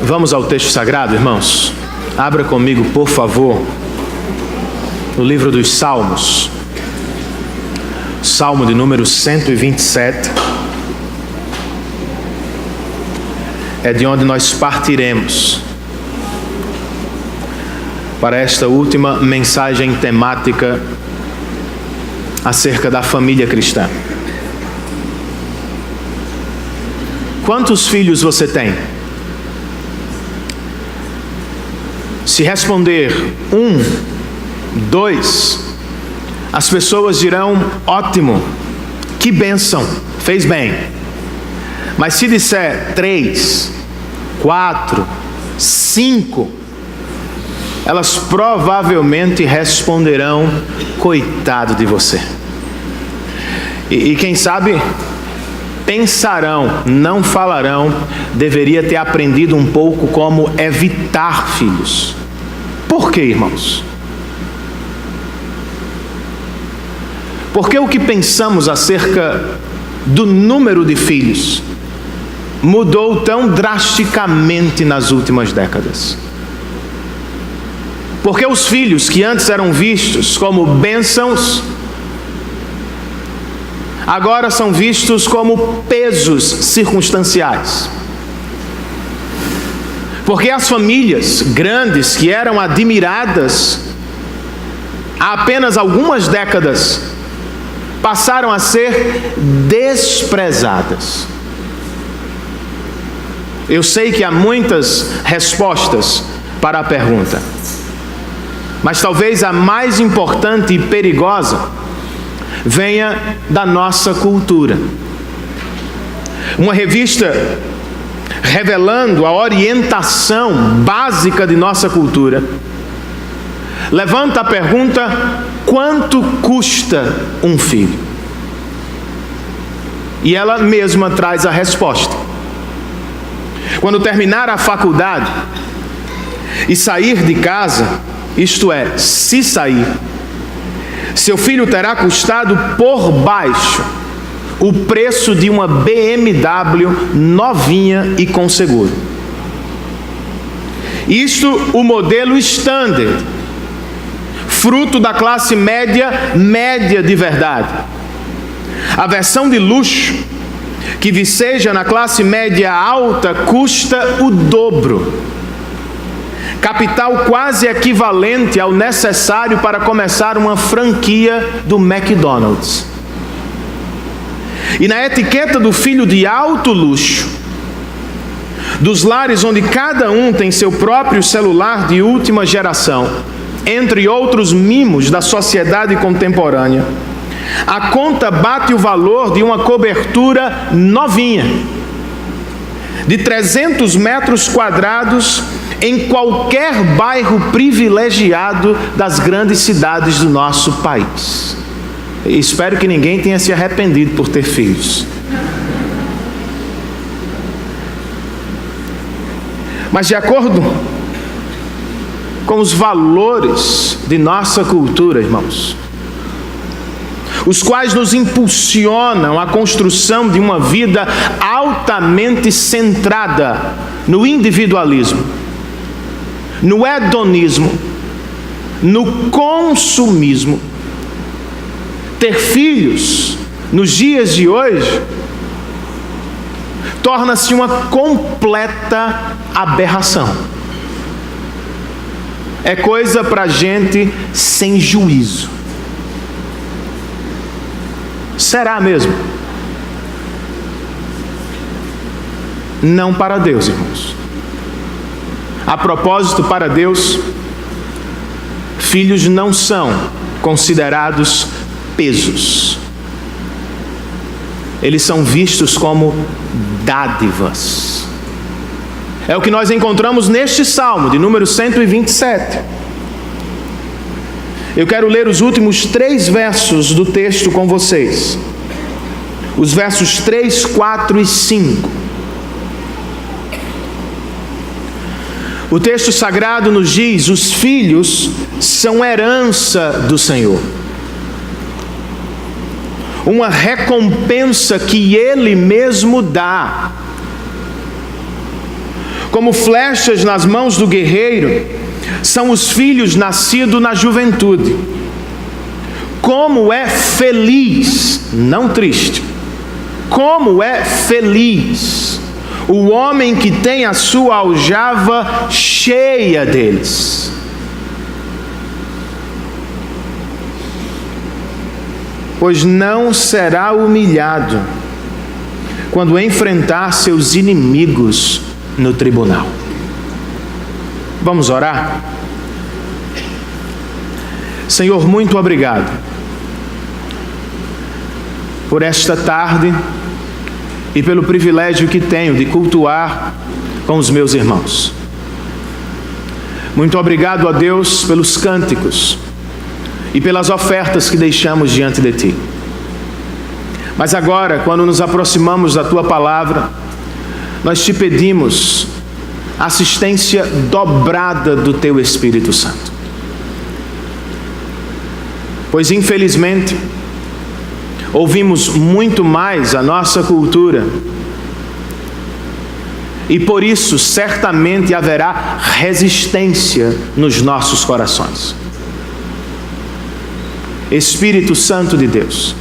Vamos ao texto sagrado, irmãos? Abra comigo, por favor, no livro dos Salmos. Salmo de número 127. É de onde nós partiremos para esta última mensagem temática acerca da família cristã. Quantos filhos você tem? Se responder 1, 2, as pessoas dirão: ótimo, que bênção, fez bem. Mas se disser 3, 4, 5, elas provavelmente responderão: coitado de você. E quem sabe pensarão, não falarão: deveria ter aprendido um pouco como evitar filhos. Por quê, irmãos? Porque o que pensamos acerca do número de filhos mudou tão drasticamente nas últimas décadas. Porque os filhos que antes eram vistos como bênçãos, agora são vistos como pesos circunstanciais. Porque as famílias grandes que eram admiradas há apenas algumas décadas passaram a ser desprezadas. Eu sei que há muitas respostas para a pergunta, mas talvez a mais importante e perigosa venha da nossa cultura. Uma revista revelando a orientação básica de nossa cultura levanta a pergunta: quanto custa um filho? E ela mesma traz a resposta. Quando terminar a faculdade e sair de casa, isto é, se sair, seu filho terá custado por baixo o preço de uma BMW novinha e com seguro. Isto o modelo standard, fruto da classe média de verdade. A versão de luxo, que viceja na classe média alta, custa o dobro. Capital quase equivalente ao necessário para começar uma franquia do McDonald's. E na etiqueta do filho de alto luxo, dos lares onde cada um tem seu próprio celular de última geração, entre outros mimos da sociedade contemporânea, a conta bate o valor de uma cobertura novinha, de 300 metros quadrados, em qualquer bairro privilegiado das grandes cidades do nosso país. Espero que ninguém tenha se arrependido por ter filhos. Mas de acordo com os valores de nossa cultura, irmãos, os quais nos impulsionam à construção de uma vida altamente centrada no individualismo, no hedonismo, no consumismo, ter filhos nos dias de hoje torna-se uma completa aberração. É coisa para gente sem juízo. Será mesmo? Não para Deus, irmãos. A propósito, para Deus, filhos não são considerados pesos. Eles são vistos como dádivas. É o que nós encontramos neste Salmo, de número 127. Eu quero ler os últimos 3 versos do texto com vocês. Os versos 3, 4 e 5. O texto sagrado nos diz: os filhos são herança do Senhor, uma recompensa que Ele mesmo dá. Como flechas nas mãos do guerreiro, são os filhos nascidos na juventude. Como é feliz, não triste, como é feliz o homem que tem a sua aljava cheia deles. Pois não será humilhado quando enfrentar seus inimigos no tribunal. Vamos orar? Senhor, muito obrigado por esta tarde e pelo privilégio que tenho de cultuar com os meus irmãos. Muito obrigado a Deus pelos cânticos e pelas ofertas que deixamos diante de Ti. Mas agora, quando nos aproximamos da Tua palavra, nós Te pedimos assistência dobrada do Teu Espírito Santo. Pois, infelizmente, ouvimos muito mais a nossa cultura e por isso certamente haverá resistência nos nossos corações. Espírito Santo de Deus,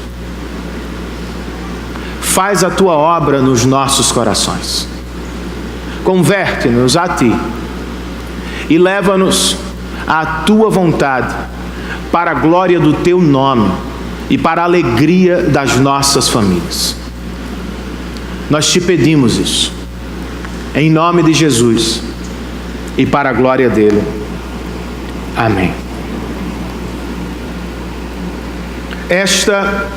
faz a Tua obra nos nossos corações. Converte-nos a Ti e leva-nos à Tua vontade, para a glória do Teu nome e para a alegria das nossas famílias. Nós Te pedimos isso, em nome de Jesus e para a glória dEle. Amém. Esta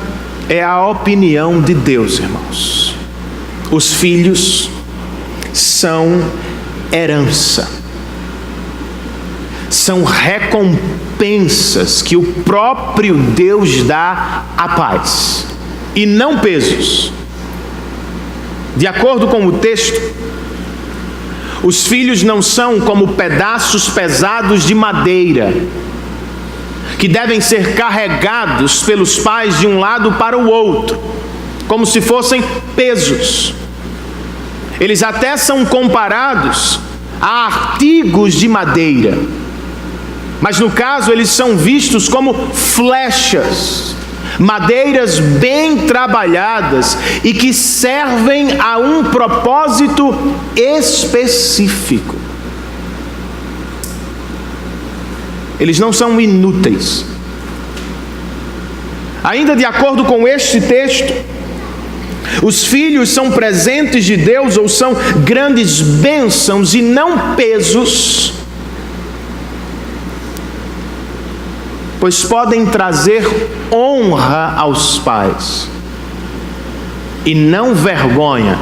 é a opinião de Deus, irmãos. Os filhos são herança, são recompensas que o próprio Deus dá à paz, e não pesos. De acordo com o texto, os filhos não são como pedaços pesados de madeira, que devem ser carregados pelos pais de um lado para o outro, como se fossem pesos. Eles até são comparados a artigos de madeira, mas no caso eles são vistos como flechas, madeiras bem trabalhadas e que servem a um propósito específico. Eles não são inúteis. Ainda de acordo com este texto, os filhos são presentes de Deus ou são grandes bênçãos e não pesos, pois podem trazer honra aos pais e não vergonha,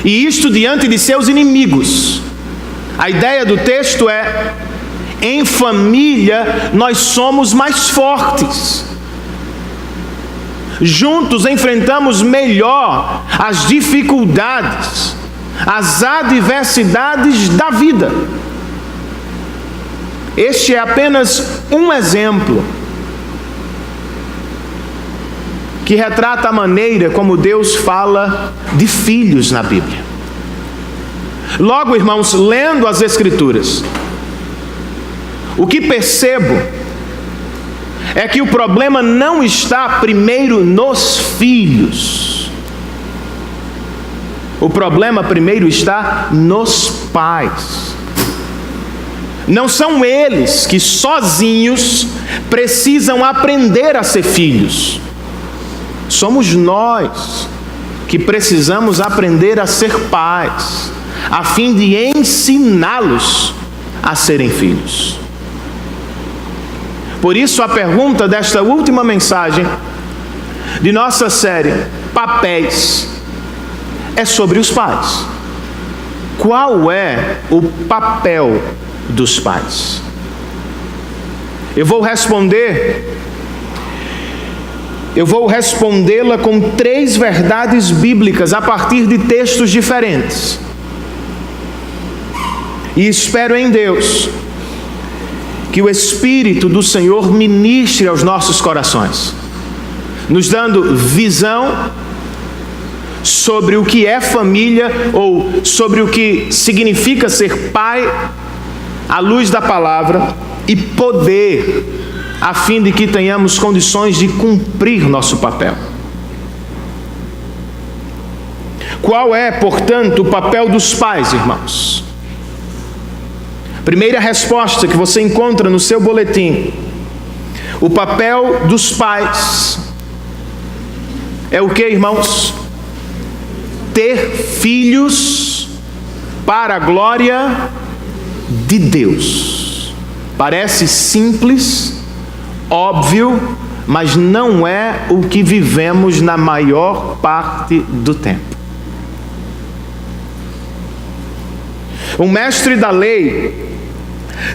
e isto diante de seus inimigos. A ideia do texto é: em família nós somos mais fortes. Juntos enfrentamos melhor as dificuldades, as adversidades da vida. Este é apenas um exemplo que retrata a maneira como Deus fala de filhos na Bíblia. Logo, irmãos, lendo as Escrituras, o que percebo é que o problema não está primeiro nos filhos. O problema primeiro está nos pais. Não são eles que sozinhos precisam aprender a ser filhos. Somos nós que precisamos aprender a ser pais, a fim de ensiná-los a serem filhos. Por isso a pergunta desta última mensagem de nossa série Papéis é sobre os pais. Qual é o papel dos pais? Eu vou respondê-la com 3 verdades bíblicas a partir de textos diferentes. E espero em Deus que o Espírito do Senhor ministre aos nossos corações, nos dando visão, sobre o que é família ou sobre o que significa ser pai à luz da palavra e poder, a fim de que tenhamos condições de cumprir nosso papel. Qual é, portanto, o papel dos pais, irmãos? Primeira resposta que você encontra no seu boletim: o papel dos pais é o que, irmãos? Ter filhos para a glória de Deus. Parece simples, óbvio, mas não é o que vivemos na maior parte do tempo. Um mestre da lei,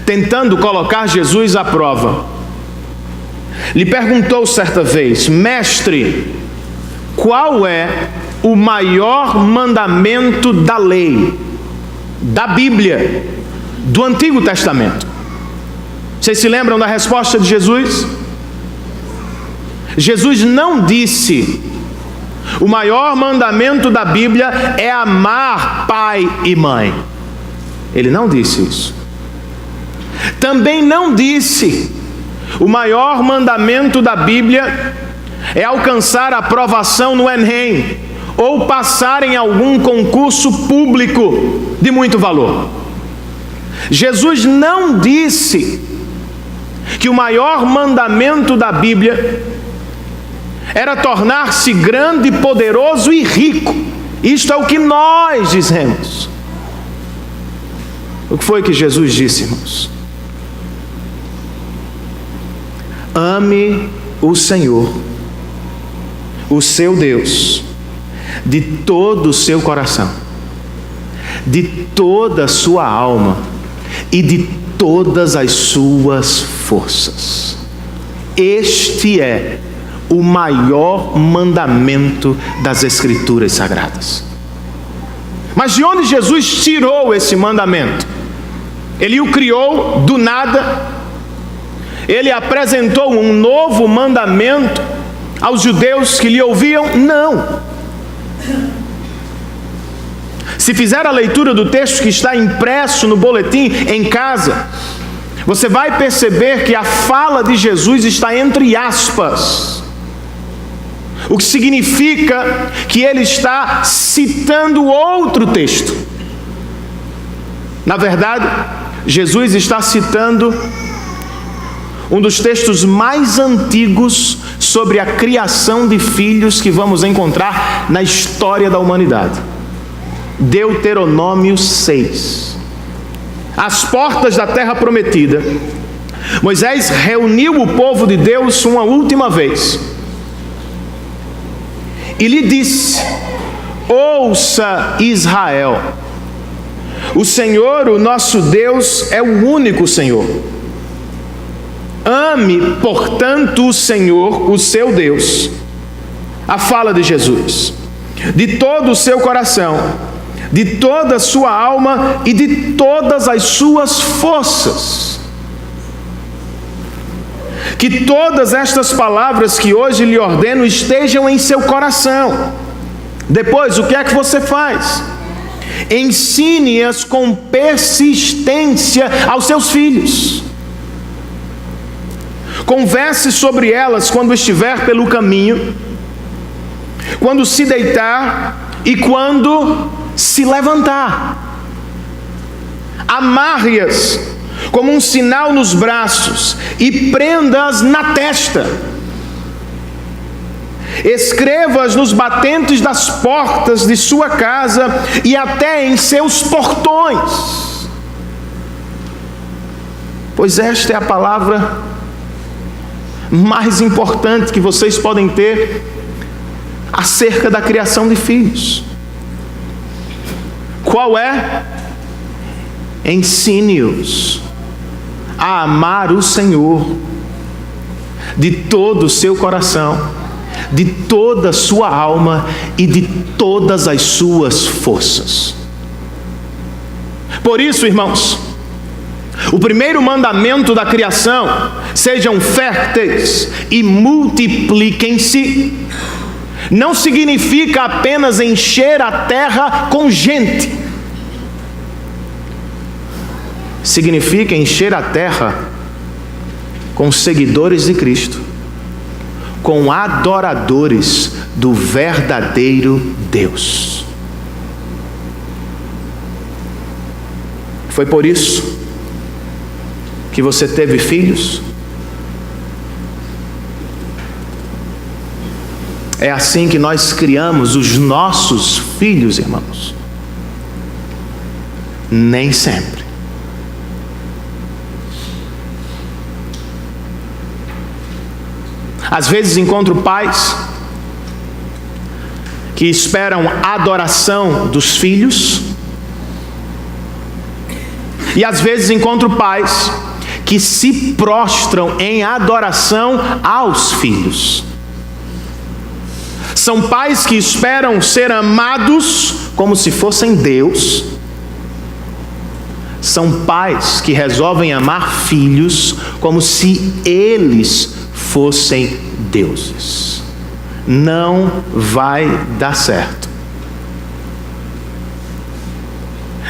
tentando colocar Jesus à prova, lhe perguntou certa vez: mestre, qual é o maior mandamento da lei, da Bíblia, do Antigo Testamento? Vocês se lembram da resposta de Jesus? Jesus não disse: o maior mandamento da Bíblia é amar pai e mãe. Ele não disse isso. Também não disse: o maior mandamento da Bíblia é alcançar a aprovação no Enem ou passar em algum concurso público de muito valor. Jesus não disse que o maior mandamento da Bíblia era tornar-se grande, poderoso e rico. Isto é o que nós dizemos. O que foi que Jesus disse, irmãos? Ame o Senhor, o seu Deus, de todo o seu coração, de toda a sua alma e de todas as suas forças. Este é o maior mandamento das Escrituras Sagradas. Mas de onde Jesus tirou esse mandamento? Ele o criou do nada? Ele apresentou um novo mandamento aos judeus que lhe ouviam? Não. Se fizer a leitura do texto que está impresso no boletim em casa, você vai perceber que a fala de Jesus está entre aspas, o que significa que ele está citando outro texto. Na verdade, Jesus está citando um dos textos mais antigos sobre a criação de filhos que vamos encontrar na história da humanidade. Deuteronômio 6. Às portas da terra prometida, Moisés reuniu o povo de Deus uma última vez e lhe disse: ouça, Israel, o Senhor, o nosso Deus, é o único Senhor. Ame, portanto, o Senhor, o seu Deus. A fala de Jesus: de todo o seu coração, de toda a sua alma e de todas as suas forças. Que todas estas palavras que hoje lhe ordeno estejam em seu coração. Depois, o que é que você faz? Ensine-as com persistência aos seus filhos. Converse sobre elas quando estiver pelo caminho, quando se deitar e quando se levantar. Amarre-as como um sinal nos braços e prenda-as na testa. Escreva-as nos batentes das portas de sua casa e até em seus portões. Pois esta é a palavra mais importante que vocês podem ter acerca da criação de filhos. Qual é? Ensine-os a amar o Senhor de todo o seu coração, de toda a sua alma e de todas as suas forças. Por isso, irmãos, o primeiro mandamento da criação: sejam férteis e multipliquem-se, não significa apenas encher a terra com gente. Significa encher a terra com seguidores de Cristo, com adoradores do verdadeiro Deus. Foi por isso que você teve filhos? É assim que nós criamos os nossos filhos, irmãos? Nem sempre. Às vezes encontro pais que esperam a adoração dos filhos, e às vezes encontro pais que se prostram em adoração aos filhos. São pais que esperam ser amados como se fossem Deus. São pais que resolvem amar filhos como se eles fossem deuses. Não vai dar certo.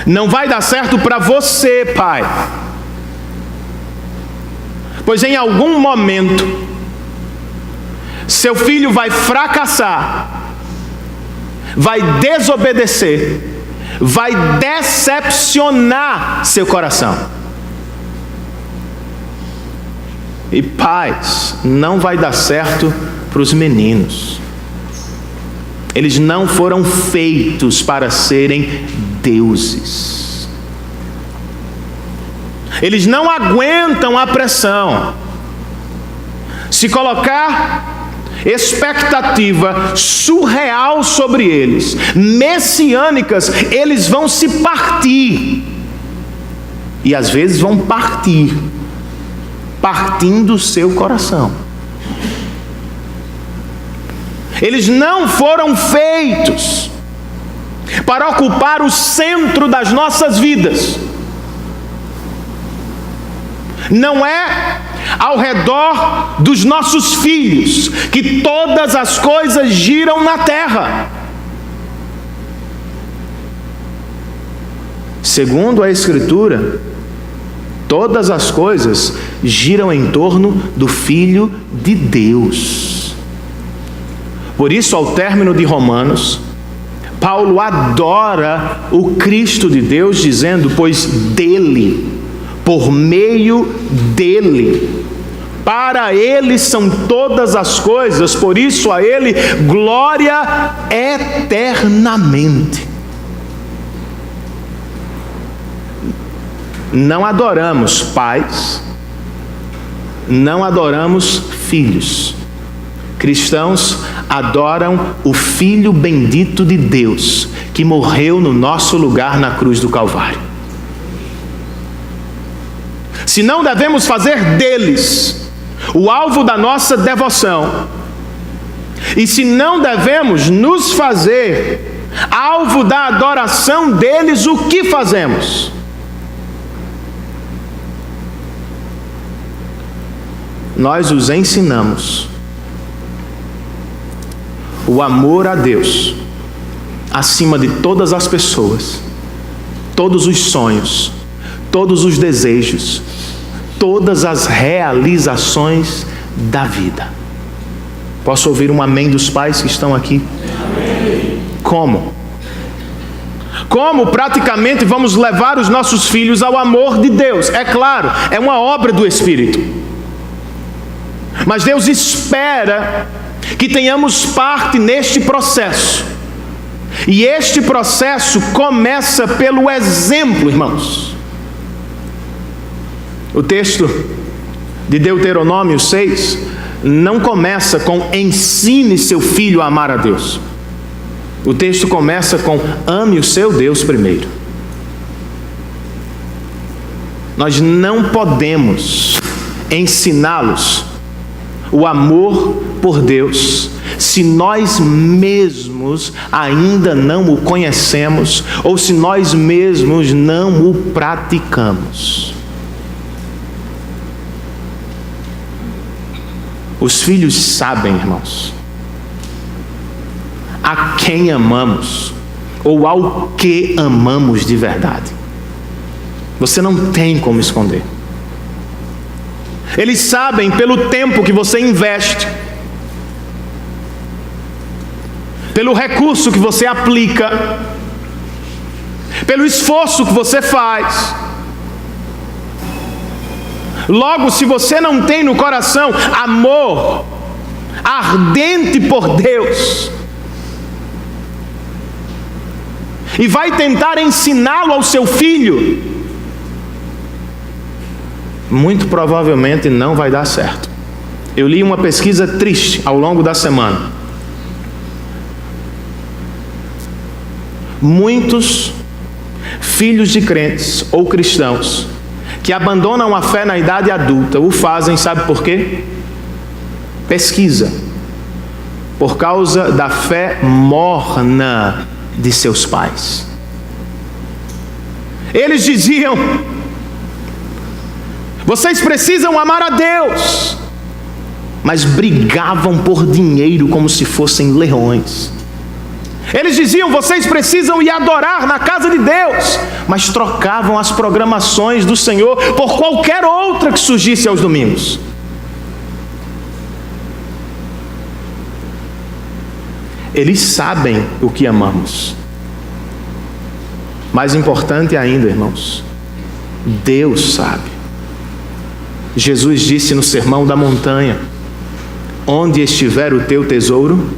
Não vai dar certo para você, pai. Pois em algum momento, seu filho vai fracassar, vai desobedecer, vai decepcionar seu coração. E pais, não vai dar certo para os meninos. Eles não foram feitos para serem deuses. Eles não aguentam a pressão. Se colocar expectativa surreal sobre eles, messiânicas, eles vão se partir. E às vezes vão partir, partindo o seu coração. Eles não foram feitos para ocupar o centro das nossas vidas. Não é ao redor dos nossos filhos que todas as coisas giram na terra. Segundo a Escritura, todas as coisas giram em torno do Filho de Deus. Por isso, ao término de Romanos, Paulo adora o Cristo de Deus, dizendo: pois dele, por meio dele, para ele são todas as coisas, por isso a ele glória eternamente. Não adoramos pais, não adoramos filhos. Cristãos adoram o Filho bendito de Deus, que morreu no nosso lugar na cruz do Calvário. Se não devemos fazer deles o alvo da nossa devoção, e se não devemos nos fazer alvo da adoração deles, o que fazemos? Nós os ensinamos o amor a Deus acima de todas as pessoas, todos os sonhos, todos os desejos, todas as realizações da vida. Posso ouvir um amém dos pais que estão aqui? Amém. Como? Como praticamente vamos levar os nossos filhos ao amor de Deus? É claro, é uma obra do Espírito. Mas Deus espera que tenhamos parte neste processo. E este processo começa pelo exemplo, irmãos. O texto de Deuteronômio 6 não começa com ensine seu filho a amar a Deus. O texto começa com ame o seu Deus primeiro. Nós não podemos ensiná-los o amor por Deus se nós mesmos ainda não o conhecemos, ou se nós mesmos não o praticamos. Os filhos sabem, irmãos. a quem amamos ou ao que amamos de verdade. Você não tem como esconder. Eles sabem pelo tempo que você investe, pelo recurso que você aplica, pelo esforço que você faz. Logo, se você não tem no coração amor ardente por Deus, e vai tentar ensiná-lo ao seu filho, muito provavelmente não vai dar certo. Eu li uma pesquisa triste ao longo da semana. Muitos filhos de crentes ou cristãos que abandonam a fé na idade adulta o fazem, sabe por quê? Pesquisa. Por causa da fé morna de seus pais. Eles diziam: vocês precisam amar a Deus, mas brigavam por dinheiro como se fossem leões. Eles diziam: vocês precisam ir adorar na casa de Deus, mas trocavam as programações do Senhor por qualquer outra que surgisse aos domingos. Eles sabem o que amamos. Mais importante ainda, irmãos, Deus sabe. Jesus disse no Sermão da Montanha: onde estiver o teu tesouro,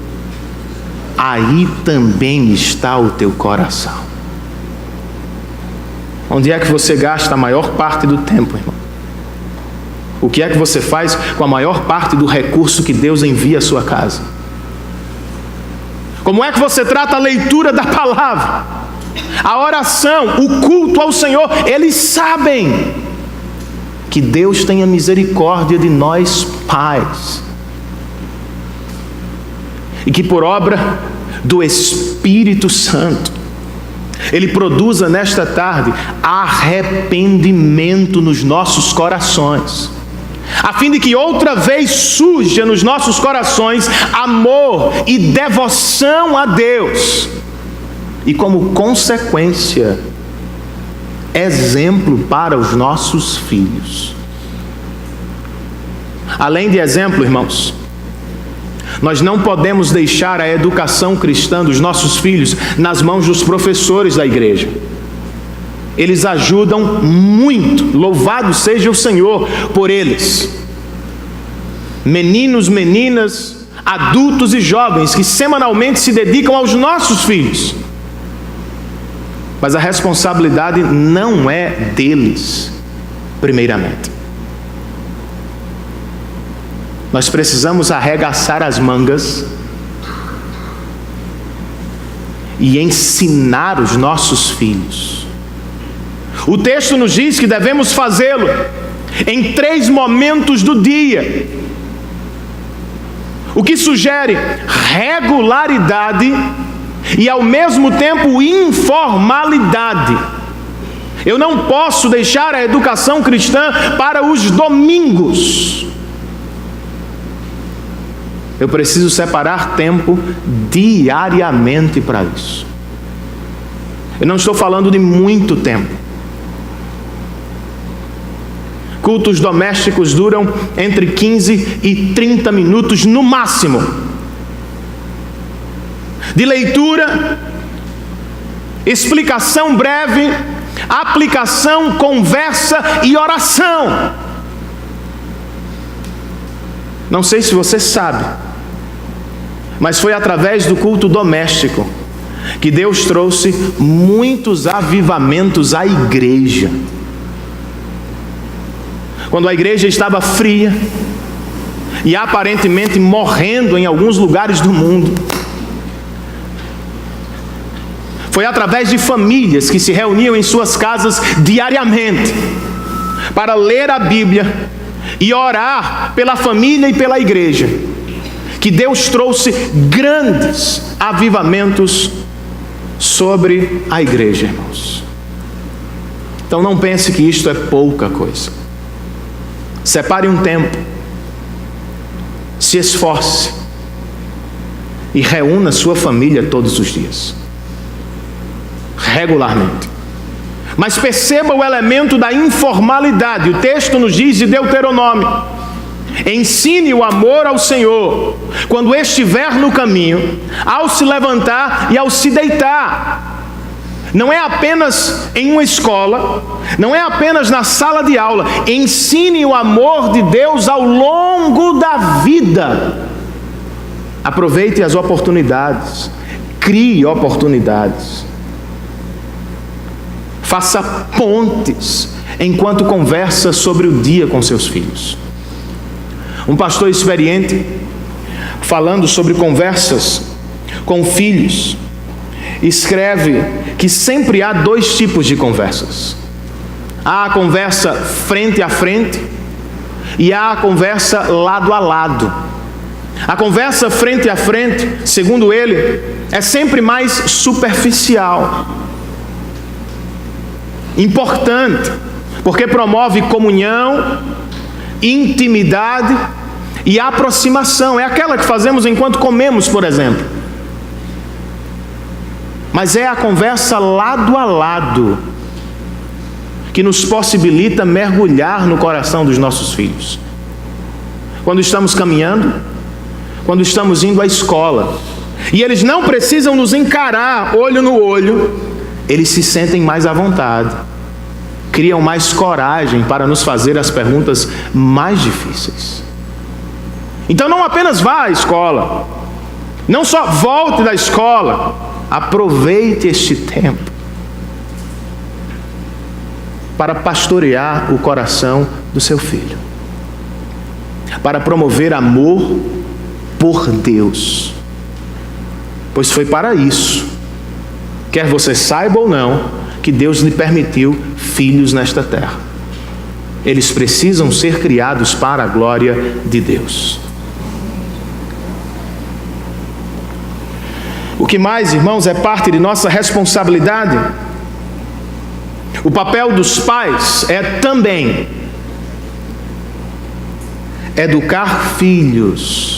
aí também está o teu coração. Onde é que você gasta a maior parte do tempo, irmão? O que é que você faz com a maior parte do recurso que Deus envia à sua casa? Como é que você trata a leitura da palavra, a oração, o culto ao Senhor? Eles sabem que Deus tenha misericórdia de nós pais, e que por obra do Espírito Santo Ele produza nesta tarde arrependimento nos nossos corações, a fim de que outra vez surja nos nossos corações amor e devoção a Deus, e como consequência, exemplo para os nossos filhos. Além de exemplo, irmãos, nós não podemos deixar a educação cristã dos nossos filhos nas mãos dos professores da igreja. Eles ajudam muito, louvado seja o Senhor por eles. Meninos, meninas, adultos e jovens que semanalmente se dedicam aos nossos filhos. Mas a responsabilidade não é deles, primeiramente. Nós precisamos arregaçar as mangas e ensinar os nossos filhos. O texto nos diz que devemos fazê-lo em 3 momentos do dia, o que sugere regularidade e ao mesmo tempo informalidade. Eu não posso deixar a educação cristã para os domingos. Eu preciso separar tempo diariamente para isso. Eu não estou falando de muito tempo. Cultos domésticos duram entre 15 e 30 minutos no máximo, de leitura, explicação breve, aplicação, conversa e oração. Não sei se você sabe, mas foi através do culto doméstico que Deus trouxe muitos avivamentos à igreja. Quando a igreja estava fria e aparentemente morrendo em alguns lugares do mundo, foi através de famílias que se reuniam em suas casas diariamente para ler a Bíblia e orar pela família e pela igreja, que Deus trouxe grandes avivamentos sobre a igreja, irmãos. Então não pense que isto é pouca coisa. Separe um tempo, se esforce e reúna sua família todos os dias, regularmente. Mas perceba o elemento da informalidade. O texto nos diz de Deuteronômio: ensine o amor ao Senhor quando estiver no caminho, ao se levantar e ao se deitar. Não é apenas em uma escola, não é apenas na sala de aula. Ensine o amor de Deus ao longo da vida. Aproveite as oportunidades, crie oportunidades. Faça pontes enquanto conversa sobre o dia com seus filhos. Um pastor experiente, falando sobre conversas com filhos, escreve que sempre há dois tipos de conversas. Há a conversa frente a frente e há a conversa lado a lado. A conversa frente a frente, segundo ele, é sempre mais superficial. Importante, porque promove comunhão, intimidade e aproximação. É aquela que fazemos enquanto comemos, por exemplo. Mas é a conversa lado a lado que nos possibilita mergulhar no coração dos nossos filhos. Quando estamos caminhando, quando estamos indo à escola, e eles não precisam nos encarar olho no olho, eles se sentem mais à vontade, criam mais coragem para nos fazer as perguntas mais difíceis. Então não apenas vá à escola, não só volte da escola, aproveite este tempo para pastorear o coração do seu filho, para promover amor por Deus, pois foi para isso, quer você saiba ou não, que Deus lhe permitiu filhos nesta terra. Eles precisam ser criados para a glória de Deus. O que mais, irmãos, é parte de nossa responsabilidade? O papel dos pais é também educar filhos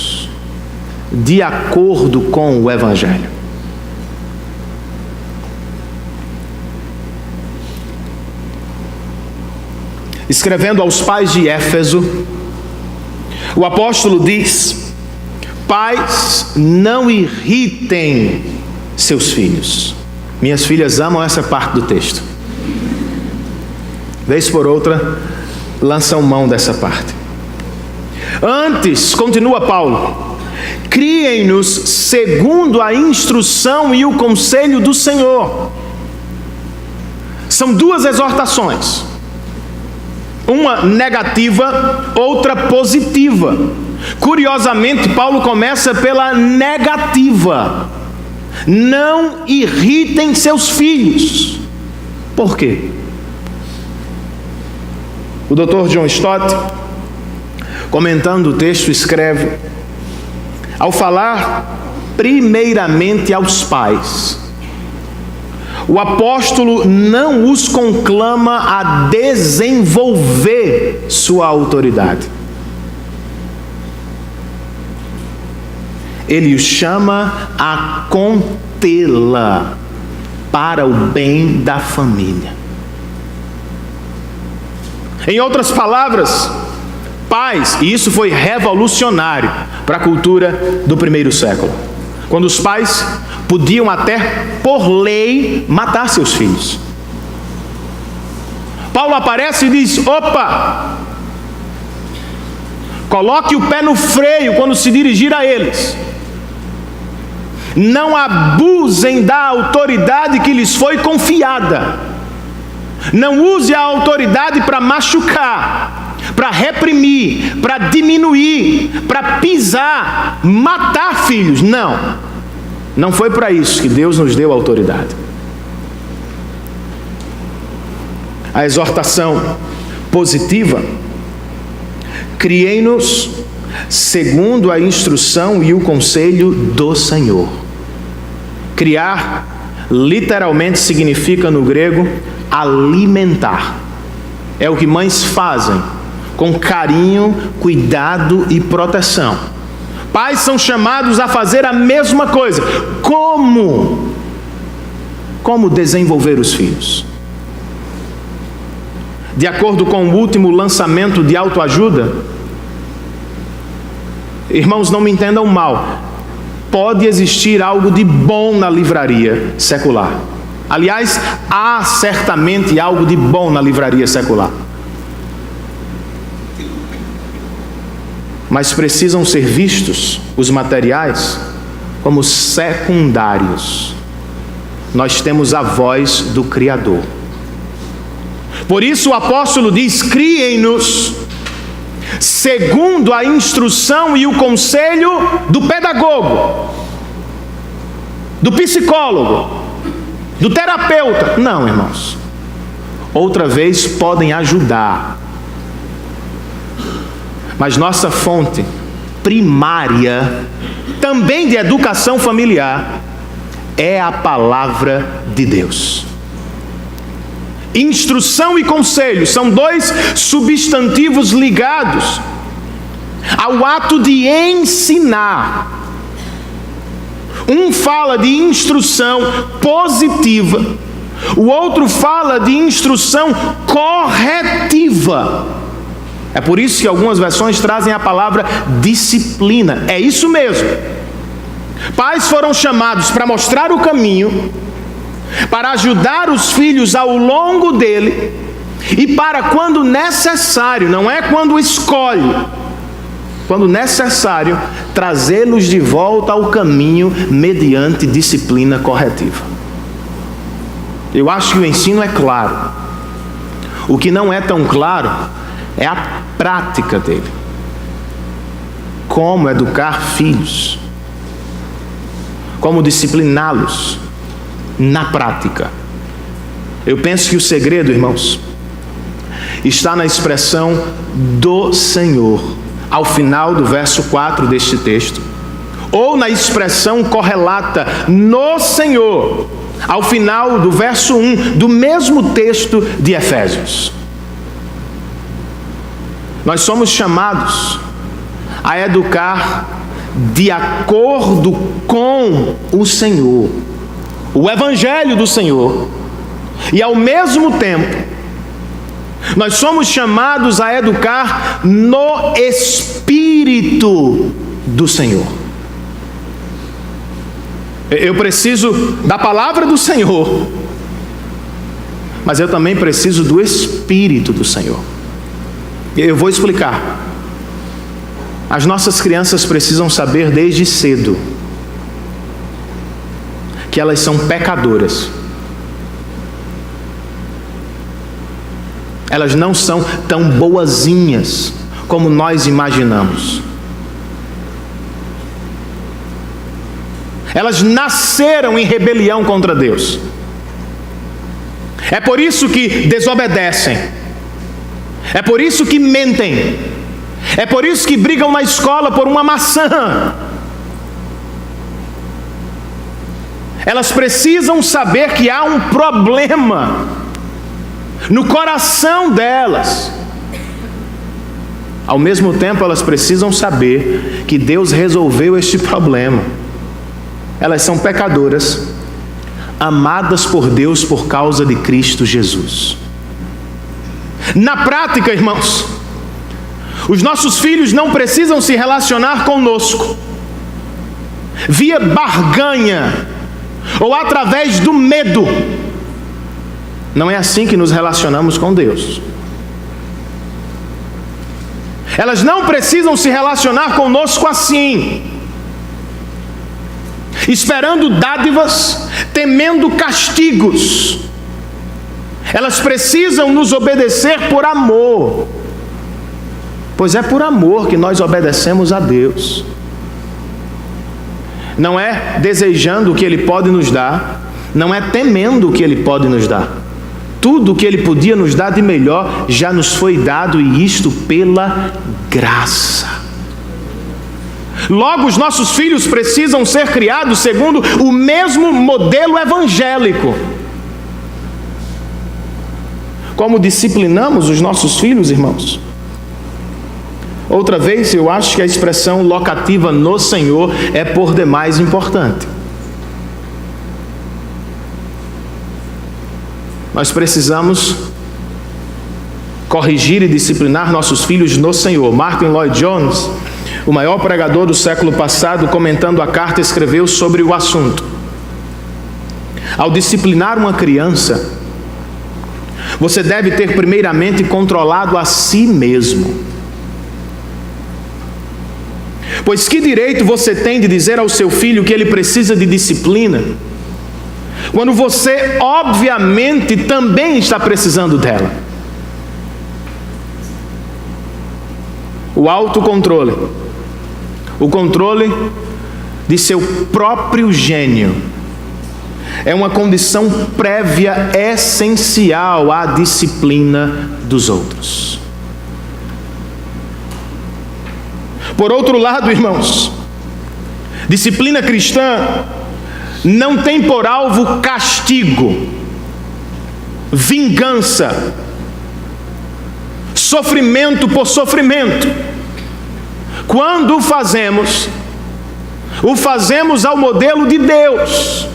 de acordo com o Evangelho. Escrevendo aos pais de Éfeso, o apóstolo diz: pais, não irritem seus filhos. Minhas filhas amam essa parte do texto. Vez por outra, lançam mão dessa parte. Antes, continua Paulo, criem-nos segundo a instrução e o conselho do Senhor. São duas exortações. Uma negativa, outra positiva. Curiosamente, Paulo começa pela negativa. Não irritem seus filhos. Por quê? O Dr. John Stott, comentando o texto, escreve: ao falar primeiramente aos pais, o apóstolo não os conclama a desenvolver sua autoridade. Ele os chama a contê-la para o bem da família. Em outras palavras, pais, e isso foi revolucionário para a cultura do primeiro século, quando os pais podiam até, por lei, matar seus filhos. Paulo aparece e diz: opa, coloque o pé no freio quando se dirigir a eles. Não abusem da autoridade que lhes foi confiada. Não use a autoridade para machucar, para reprimir, para diminuir, para pisar, matar filhos. Não foi para isso que Deus nos deu autoridade. A exortação positiva: criem-nos segundo a instrução e o conselho do Senhor. Criar literalmente significa no grego alimentar. É o que mães fazem com carinho, cuidado e proteção, Pais são chamados a fazer a mesma coisa. Como? Como desenvolver os filhos? De acordo com o último lançamento de autoajuda, irmãos, não me entendam mal, pode existir algo de bom na livraria secular. Aliás, há certamente algo de bom na livraria secular. Mas precisam ser vistos os materiais como secundários. Nós temos a voz do Criador. Por isso o apóstolo diz: criem-nos segundo a instrução e o conselho do pedagogo, do psicólogo, do terapeuta. Não, irmãos. Outra vez podem ajudar, mas nossa fonte primária, também de educação familiar, é a palavra de Deus. Instrução e conselho são dois substantivos ligados ao ato de ensinar. Um fala de instrução positiva, o outro fala de instrução corretiva. É por isso que algumas versões trazem a palavra disciplina. É isso mesmo. Pais foram chamados para mostrar o caminho, para ajudar os filhos ao longo dele, e para, quando necessário, não é quando escolhe, quando necessário, trazê-los de volta ao caminho mediante disciplina corretiva. Eu acho que o ensino é claro. O que não é tão claro é a prática dele. Como educar filhos, como discipliná-los na prática. Eu penso que o segredo, irmãos, está na expressão do Senhor, ao final do verso 4 deste texto, ou na expressão correlata no Senhor, ao final do verso 1 do mesmo texto de Efésios. Nós somos chamados a educar de acordo com o Senhor, o Evangelho do Senhor, e ao mesmo tempo nós somos chamados a educar no Espírito do Senhor. Eu preciso da palavra do Senhor, mas eu também preciso do Espírito do Senhor. Eu vou explicar. As nossas crianças precisam saber desde cedo que elas são pecadoras. Elas não são tão boazinhas como nós imaginamos. Elas nasceram em rebelião contra Deus. É por isso que desobedecem. É por isso que mentem. É por isso que brigam na escola por uma maçã. Elas precisam saber que há um problema no coração delas. Ao mesmo tempo, elas precisam saber que Deus resolveu este problema. Elas são pecadoras, amadas por Deus por causa de Cristo Jesus. Na prática, irmãos, os nossos filhos não precisam se relacionar conosco via barganha ou através do medo. Não é assim que nos relacionamos com Deus. Elas não precisam se relacionar conosco assim, esperando dádivas, temendo castigos. Elas precisam nos obedecer por amor, pois é por amor que nós obedecemos a Deus. Não é desejando o que Ele pode nos dar, não é temendo o que Ele pode nos dar. Tudo o que Ele podia nos dar de melhor já nos foi dado, e isto pela graça. Logo, os nossos filhos precisam ser criados segundo o mesmo modelo evangélico. Como disciplinamos os nossos filhos, irmãos? Outra vez, eu acho que a expressão locativa no Senhor é por demais importante. Nós precisamos corrigir e disciplinar nossos filhos no Senhor. Martin Lloyd-Jones, o maior pregador do século passado, comentando a carta, escreveu sobre o assunto: ao disciplinar uma criança, você deve ter primeiramente controlado a si mesmo. Pois que direito você tem de dizer ao seu filho que ele precisa de disciplina, quando você, obviamente, também está precisando dela? O autocontrole, o controle de seu próprio gênio, é uma condição prévia essencial à disciplina dos outros. Por outro lado, irmãos, disciplina cristã não tem por alvo castigo, vingança, sofrimento por sofrimento. Quando o fazemos ao modelo de Deus.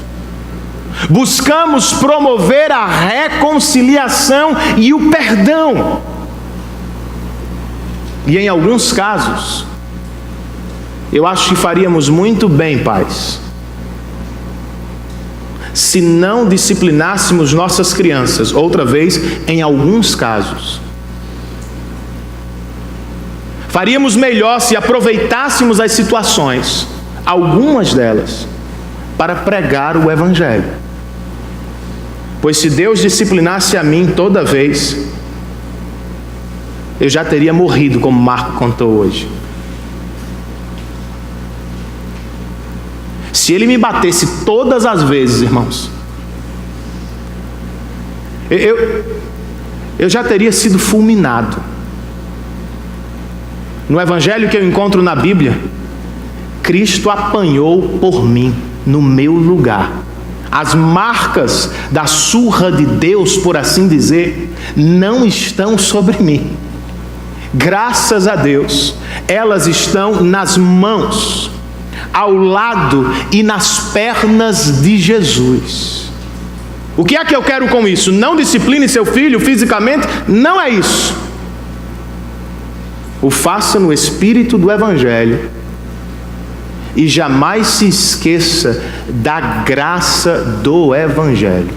Buscamos promover a reconciliação e o perdão. E em alguns casos, eu acho que faríamos muito bem, pais, se não disciplinássemos nossas crianças, outra vez, em alguns casos. Faríamos melhor se aproveitássemos as situações, algumas delas, para pregar o Evangelho. Pois se Deus disciplinasse a mim toda vez, eu já teria morrido, como Marco contou hoje. Se ele me batesse todas as vezes, irmãos, eu já teria sido fulminado. No Evangelho que eu encontro na Bíblia, Cristo apanhou por mim, no meu lugar. As marcas da surra de Deus, por assim dizer, não estão sobre mim. Graças a Deus, elas estão nas mãos, ao lado e nas pernas de Jesus. O que é que eu quero com isso? Não discipline seu filho fisicamente, não é isso. O faça no espírito do Evangelho e jamais se esqueça da graça do Evangelho.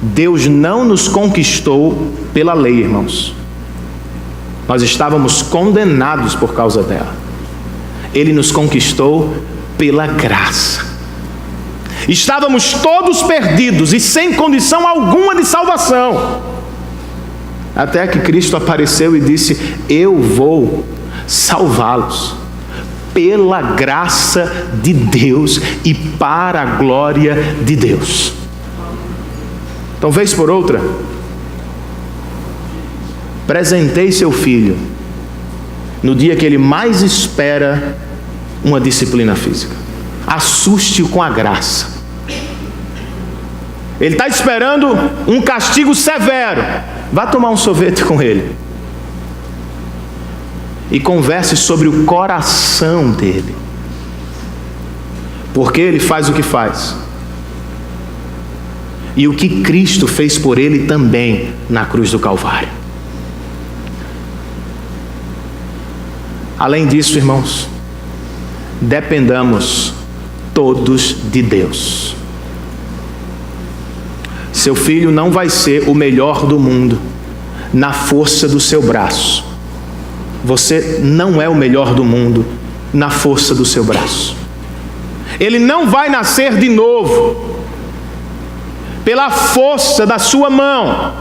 Deus não nos conquistou pela lei, irmãos. Nós estávamos condenados por causa dela. Ele nos conquistou pela graça. Estávamos todos perdidos e sem condição alguma de salvação, até que Cristo apareceu e disse: eu vou salvá-los pela graça de Deus e para a glória de Deus. Então, vez por outra, presenteie seu filho no dia que ele mais espera uma disciplina física. Assuste-o com a graça. Ele está esperando um castigo severo. Vá tomar um sorvete com ele e converse sobre o coração dele. Porque ele faz o que faz e o que Cristo fez por ele também na cruz do Calvário. Além disso, irmãos, dependamos todos de Deus. Seu filho não vai ser o melhor do mundo na força do seu braço. Você não é o melhor do mundo na força do seu braço. Ele não vai nascer de novo pela força da sua mão,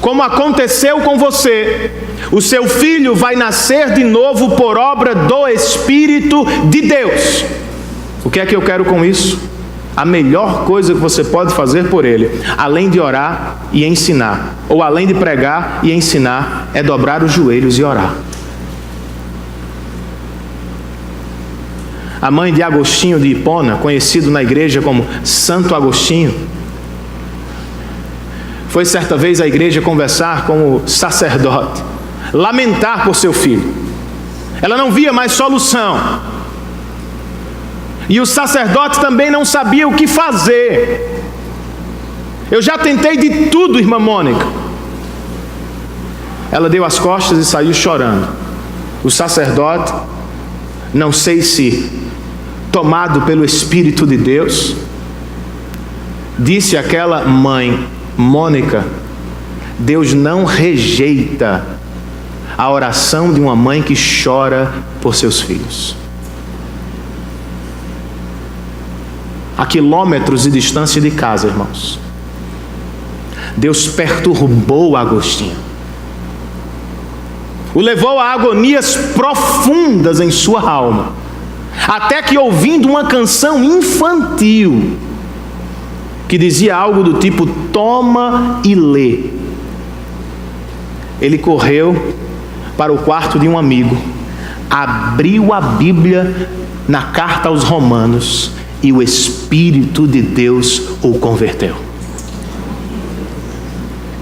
como aconteceu com você. O seu filho vai nascer de novo por obra do Espírito de Deus. O que é que eu quero com isso? A melhor coisa que você pode fazer por ele, além de orar e ensinar, ou além de pregar e ensinar, é dobrar os joelhos e orar. A mãe de Agostinho de Hipona, conhecido na igreja como Santo Agostinho, foi certa vez à igreja conversar com o sacerdote, lamentar por seu filho. Ela não via mais solução. E o sacerdote também não sabia o que fazer. Eu já tentei de tudo, irmã Mônica. Ela deu as costas e saiu chorando. O sacerdote, não sei se tomado pelo Espírito de Deus, disse àquela mãe: Mônica, Deus não rejeita a oração de uma mãe que chora por seus filhos. A quilômetros de distância de casa, irmãos, Deus perturbou Agostinho, o levou a agonias profundas em sua alma, até que, ouvindo uma canção infantil que dizia algo do tipo: toma e lê, ele correu para o quarto de um amigo, abriu a Bíblia na carta aos Romanos, e o Espírito de Deus o converteu.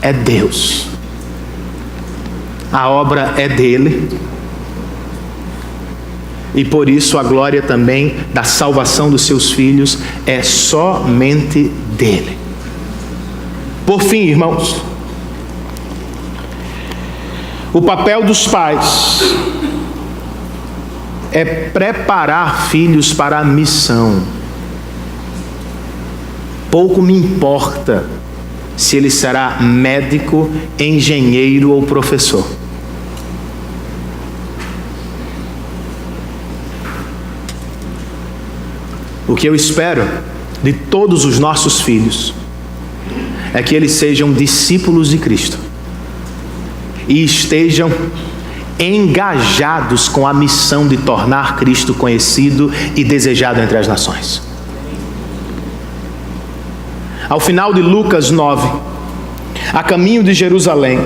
É Deus, a obra é dele, e por isso a glória também da salvação dos seus filhos é somente dele. Por fim, irmãos, o papel dos pais é preparar filhos para a missão. Pouco me importa se ele será médico, engenheiro ou professor. O que eu espero de todos os nossos filhos é que eles sejam discípulos de Cristo e estejam engajados com a missão de tornar Cristo conhecido e desejado entre as nações. Ao final de Lucas 9, a caminho de Jerusalém,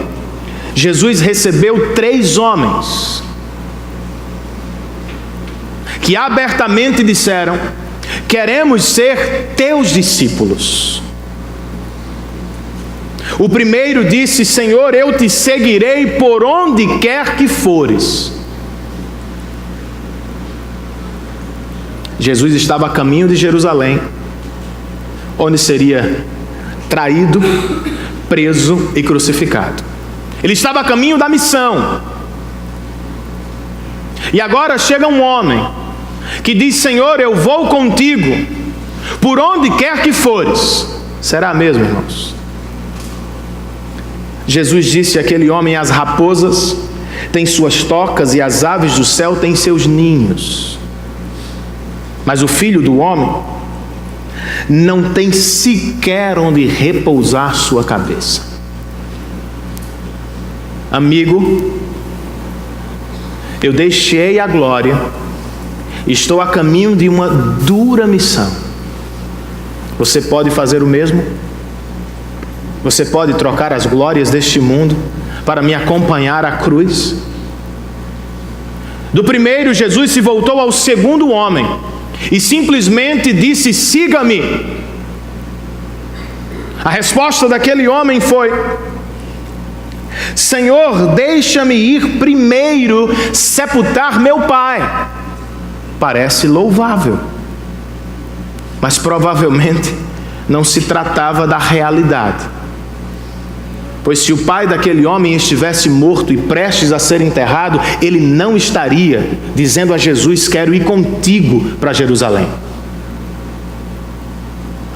Jesus recebeu 3 homens que abertamente disseram: queremos ser teus discípulos. O primeiro disse: Senhor, eu te seguirei por onde quer que fores. Jesus estava a caminho de Jerusalém, onde seria traído, preso e crucificado. Ele estava a caminho da missão. E agora chega um homem que diz: Senhor, eu vou contigo por onde quer que fores. Será mesmo, irmãos? Jesus disse àquele homem: as raposas têm suas tocas e as aves do céu têm seus ninhos, mas o Filho do Homem não tem sequer onde repousar sua cabeça. Amigo, eu deixei a glória, estou a caminho de uma dura missão. Você pode fazer o mesmo? Você pode trocar as glórias deste mundo para me acompanhar à cruz? Do primeiro, Jesus se voltou ao segundo homem e simplesmente disse: siga-me. A resposta daquele homem foi: Senhor, deixa-me ir primeiro sepultar meu pai. Parece louvável, mas provavelmente não se tratava da realidade. Pois se o pai daquele homem estivesse morto e prestes a ser enterrado, ele não estaria dizendo a Jesus: quero ir contigo para Jerusalém.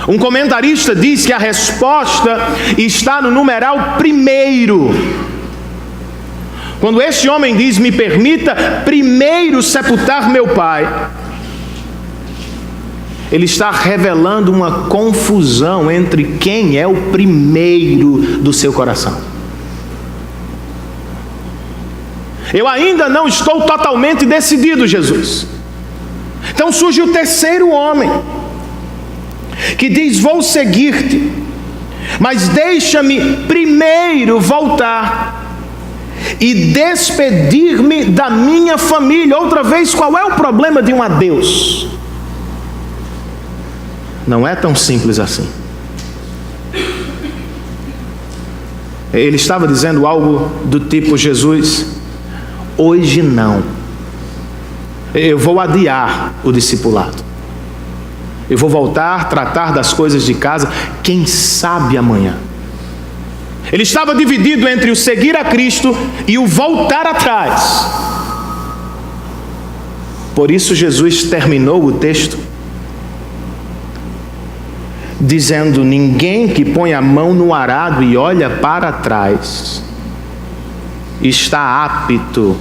Um comentarista diz que a resposta está no numeral primeiro. Quando este homem diz: me permita primeiro sepultar meu pai, ele está revelando uma confusão entre quem é o primeiro do seu coração. Eu ainda não estou totalmente decidido, Jesus. Então surge o terceiro homem, que diz: vou seguir-te, mas deixa-me primeiro voltar e despedir-me da minha família. Outra vez, qual é o problema de um adeus? Não é tão simples assim. Ele estava dizendo algo do tipo: Jesus, hoje não. Eu vou adiar o discipulado. Eu vou voltar a tratar das coisas de casa, quem sabe amanhã. Ele estava dividido entre o seguir a Cristo e o voltar atrás. Por isso Jesus terminou o texto dizendo: ninguém que põe a mão no arado e olha para trás está apto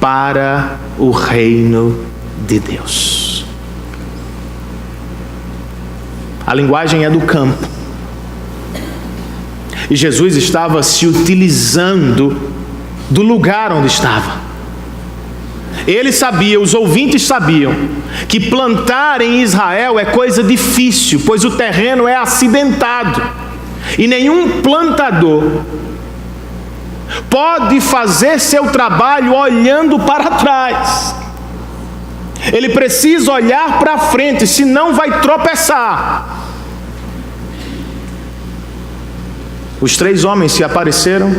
para o reino de Deus. A linguagem é do campo. E Jesus estava se utilizando do lugar onde estava. Ele sabia, os ouvintes sabiam, que plantar em Israel é coisa difícil, pois o terreno é acidentado. E nenhum plantador pode fazer seu trabalho olhando para trás. Ele precisa olhar para frente, senão vai tropeçar. Os 3 homens se apareceram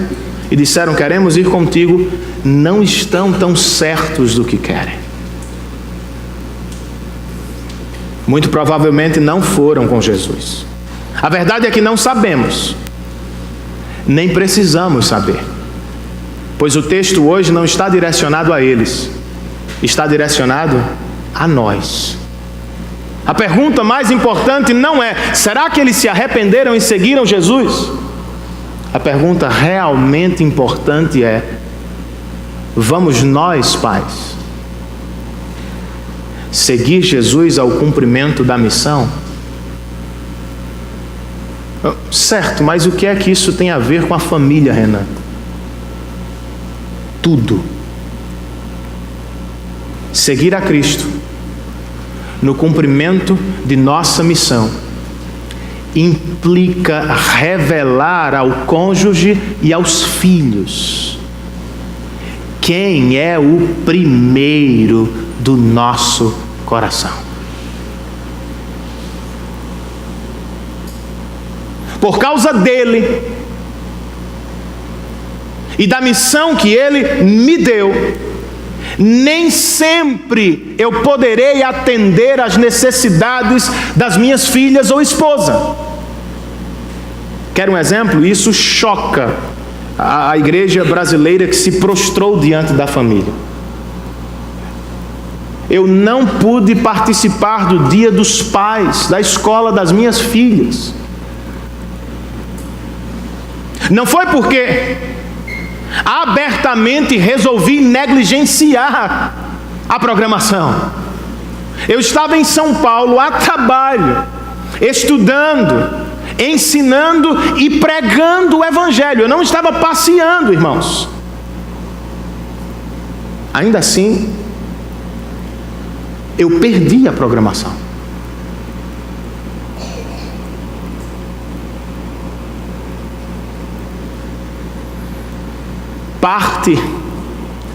e disseram: queremos ir contigo. Não estão tão certos do que querem. Muito provavelmente não foram com Jesus. A verdade é que não sabemos, nem precisamos saber, pois o texto hoje não está direcionado a eles, está direcionado a nós. A pergunta mais importante não é: será que eles se arrependeram e seguiram Jesus? A pergunta realmente importante é: vamos nós, pais, seguir Jesus ao cumprimento da missão? Certo, mas o que é que isso tem a ver com a família, Renan? Tudo. Seguir a Cristo no cumprimento de nossa missão implica revelar ao cônjuge e aos filhos quem é o primeiro do nosso coração. Por causa dele e da missão que ele me deu, nem sempre eu poderei atender às necessidades das minhas filhas ou esposa. Quer um exemplo? Isso choca a igreja brasileira que se prostrou diante da família. Eu não pude participar do Dia dos Pais, da escola das minhas filhas. Não foi porque abertamente resolvi negligenciar a programação. Eu estava em São Paulo a trabalho, estudando, ensinando e pregando o Evangelho. Eu não estava passeando, irmãos. Ainda assim, eu perdi a programação. Parte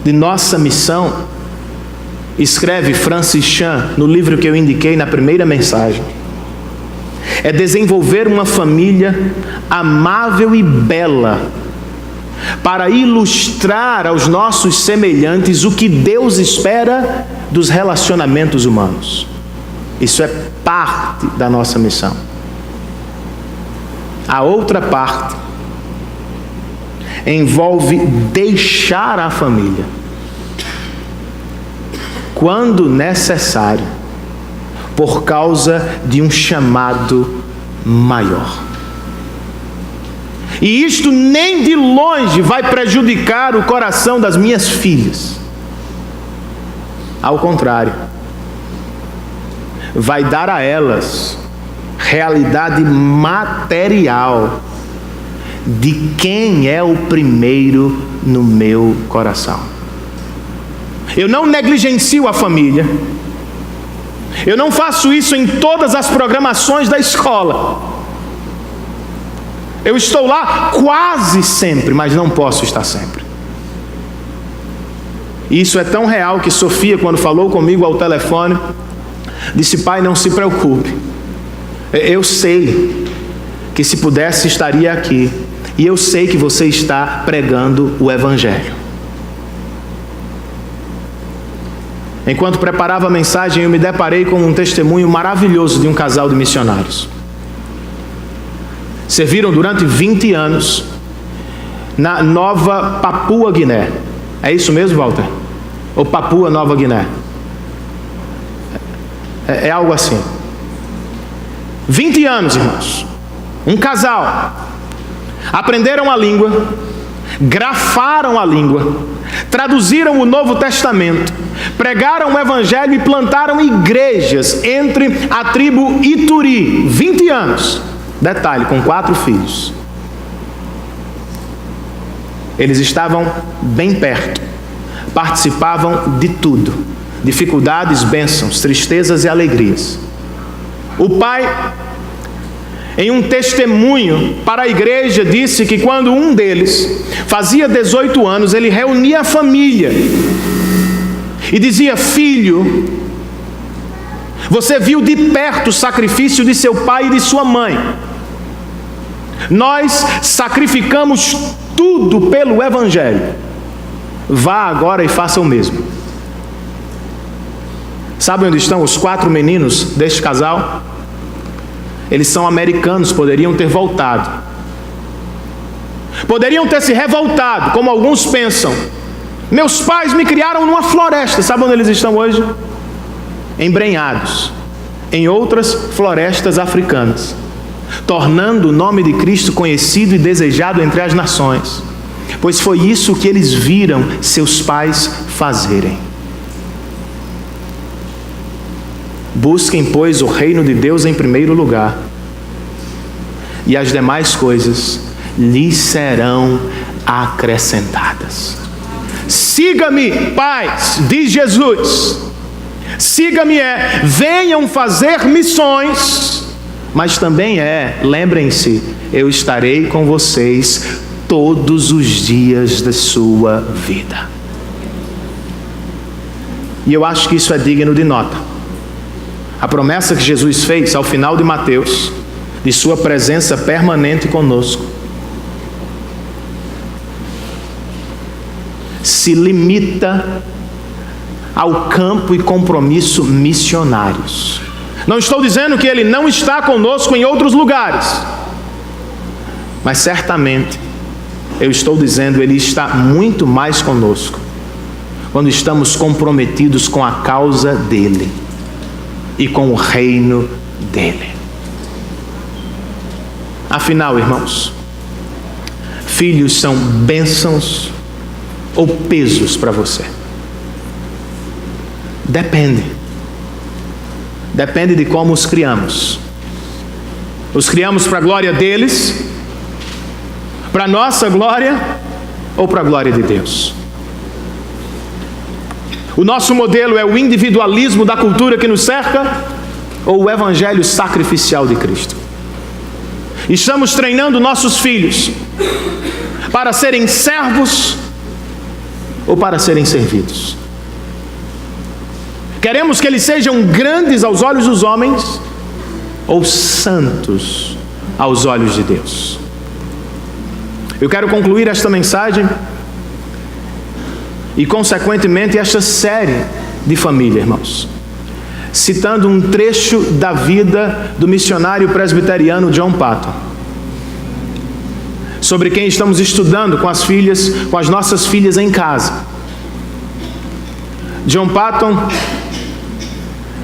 de nossa missão, escreve Francis Chan no livro que eu indiquei na primeira mensagem, é desenvolver uma família amável e bela para ilustrar aos nossos semelhantes o que Deus espera dos relacionamentos humanos. Isso é parte da nossa missão. A outra parte envolve deixar a família quando necessário, por causa de um chamado maior. E isto nem de longe vai prejudicar o coração das minhas filhas. Ao contrário, vai dar a elas realidade material de quem é o primeiro no meu coração. Eu não negligencio a família. Eu não faço isso em todas as programações da escola. Eu estou lá quase sempre, mas não posso estar sempre. Isso é tão real que Sofia, quando falou comigo ao telefone, disse: pai, não se preocupe. Eu sei que se pudesse estaria aqui. E eu sei que você está pregando o Evangelho. Enquanto preparava a mensagem, eu me deparei com um testemunho maravilhoso de um casal de missionários. Serviram durante 20 anos na Nova Papua Guiné. É isso mesmo, Walter? Ou Papua Nova Guiné? É algo assim. 20 anos, irmãos. Um casal. Aprenderam a língua, grafaram a língua, traduziram o Novo Testamento, pregaram o Evangelho e plantaram igrejas entre a tribo Ituri. 20 anos. Detalhe, com 4 filhos. Eles estavam bem perto, participavam de tudo, dificuldades, bênçãos, tristezas e alegrias. O pai, em um testemunho para a igreja, disse que quando um deles fazia 18 anos, ele reunia a família e dizia: filho, você viu de perto o sacrifício de seu pai e de sua mãe. Nós sacrificamos tudo pelo Evangelho. Vá agora e faça o mesmo. Sabe onde estão os 4 meninos deste casal? Eles são americanos, poderiam ter voltado. Poderiam ter se revoltado, como alguns pensam. Meus pais me criaram numa floresta. Sabe onde eles estão hoje? Embrenhados em outras florestas africanas, tornando o nome de Cristo conhecido e desejado entre as nações, pois foi isso que eles viram seus pais fazerem. Busquem, pois, o reino de Deus em primeiro lugar, e as demais coisas lhes serão acrescentadas. Siga-me, pais, diz Jesus. Siga-me venham fazer missões, mas também lembrem-se, eu estarei com vocês todos os dias da sua vida. E eu acho que isso é digno de nota. A promessa que Jesus fez ao final de Mateus, de sua presença permanente conosco, se limita ao campo e compromisso missionários. Não estou dizendo que Ele não está conosco em outros lugares, mas certamente eu estou dizendo Ele está muito mais conosco quando estamos comprometidos com a causa dEle e com o reino dEle. Afinal, irmãos, filhos são bênçãos ou pesos para você? Depende de como os criamos. Os criamos para a glória deles, para a nossa glória ou para a glória de Deus? O nosso modelo é o individualismo da cultura que nos cerca ou o evangelho sacrificial de Cristo? Estamos treinando nossos filhos para serem servos ou para serem servidos? Queremos que eles sejam grandes aos olhos dos homens ou santos aos olhos de Deus? Eu quero concluir esta mensagem e, consequentemente, esta série de família, irmãos, citando um trecho da vida do missionário presbiteriano John Paton, sobre quem estamos estudando com as nossas filhas em casa. John Paton,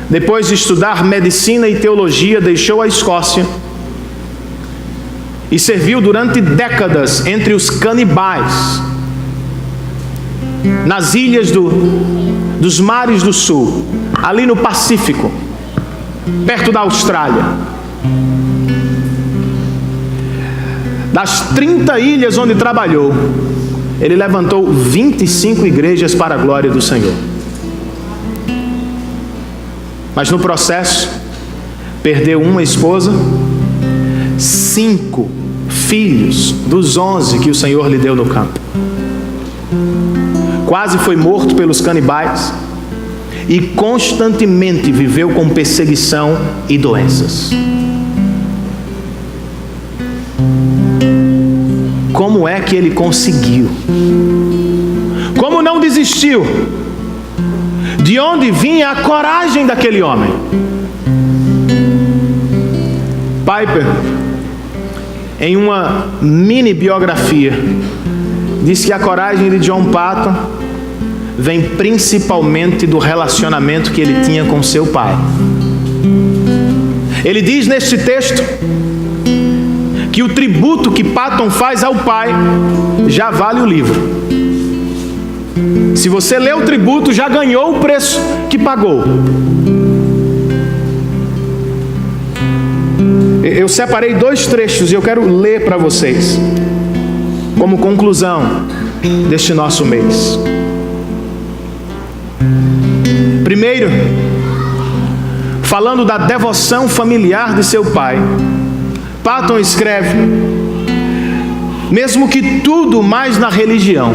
depois de estudar medicina e teologia, deixou a Escócia e serviu durante décadas entre os canibais, nas ilhas dos mares do sul, ali no Pacífico, perto da Austrália. Das 30 ilhas onde trabalhou, ele levantou 25 igrejas para a glória do Senhor. Mas no processo, perdeu uma esposa, 5 filhos dos 11 que o Senhor lhe deu no campo. Quase foi morto pelos canibais e constantemente viveu com perseguição e doenças. como é que ele conseguiu? Como não desistiu? De onde vinha a coragem daquele homem? Piper, em uma mini biografia, diz que a coragem de John Paton vem principalmente do relacionamento que ele tinha com seu pai. Ele diz neste texto que o tributo que Paton faz ao pai já vale o livro. Se você lê o tributo, já ganhou o preço que pagou. Eu separei 2 trechos e eu quero ler para vocês, como conclusão deste nosso mês. Primeiro, falando da devoção familiar de seu pai, Paton escreve: mesmo que tudo mais na religião,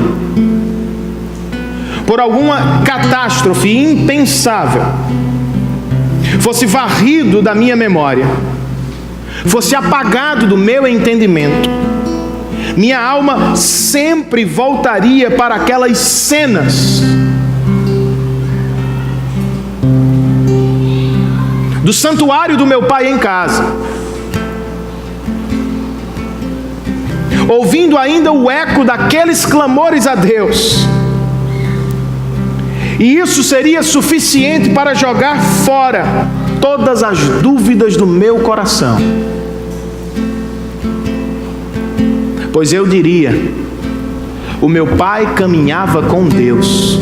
por alguma catástrofe impensável, fosse varrido da minha memória, fosse apagado do meu entendimento, minha alma sempre voltaria para aquelas cenas do santuário do meu pai em casa, ouvindo ainda o eco daqueles clamores a Deus, e isso seria suficiente para jogar fora todas as dúvidas do meu coração. Pois eu diria: o meu pai caminhava com Deus,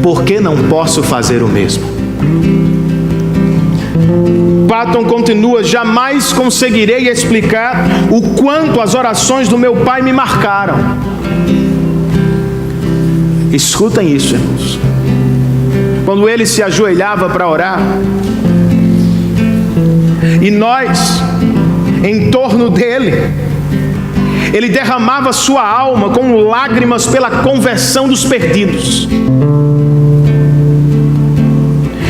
por que não posso fazer o mesmo? Paton continua: jamais conseguirei explicar o quanto as orações do meu pai me marcaram. Escutem isso, irmãos. Quando ele se ajoelhava para orar, e nós em torno dele, ele derramava sua alma com lágrimas pela conversão dos perdidos,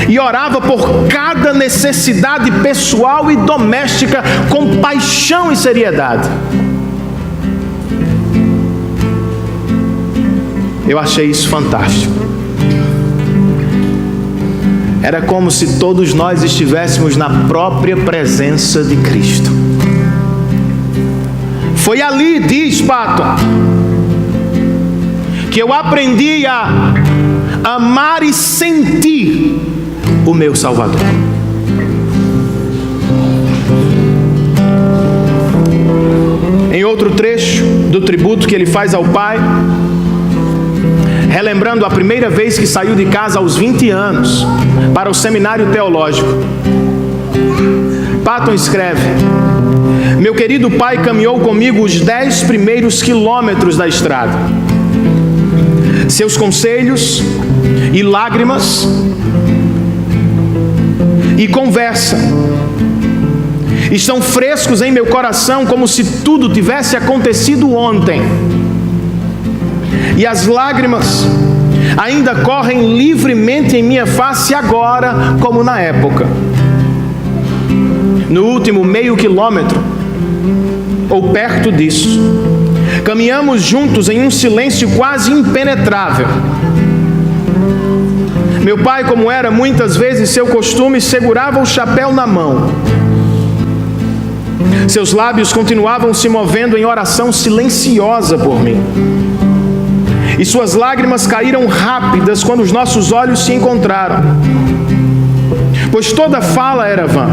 e orava por cada necessidade pessoal e doméstica com paixão e seriedade. Eu achei isso fantástico. Era como se todos nós estivéssemos na própria presença de Cristo. Foi ali, diz Paton, que eu aprendi a amar e sentir o meu Salvador. Em outro trecho do tributo que ele faz ao pai, relembrando a primeira vez que saiu de casa aos 20 anos para o seminário teológico, Paton escreve: meu querido pai caminhou comigo os 10 primeiros quilômetros da estrada. Seus conselhos e lágrimas e conversa estão frescos em meu coração, como se tudo tivesse acontecido ontem. E as lágrimas ainda correm livremente em minha face agora, como na época. No último meio quilômetro, ou perto disso, caminhamos juntos em um silêncio quase impenetrável. Meu pai, como era muitas vezes seu costume, segurava o chapéu na mão. Seus lábios continuavam se movendo em oração silenciosa por mim. E suas lágrimas caíram rápidas quando os nossos olhos se encontraram, pois toda fala era vã.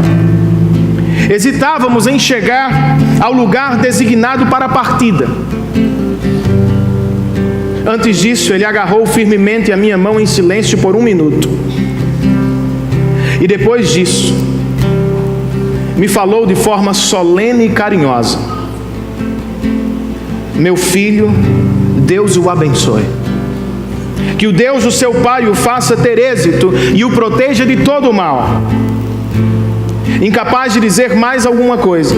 Hesitávamos em chegar ao lugar designado para a partida. Antes disso, ele agarrou firmemente a minha mão em silêncio por 1 minuto. E depois disso, me falou de forma solene e carinhosa: meu filho, Deus o abençoe. Que o Deus do seu pai o faça ter êxito e o proteja de todo o mal. Incapaz de dizer mais alguma coisa,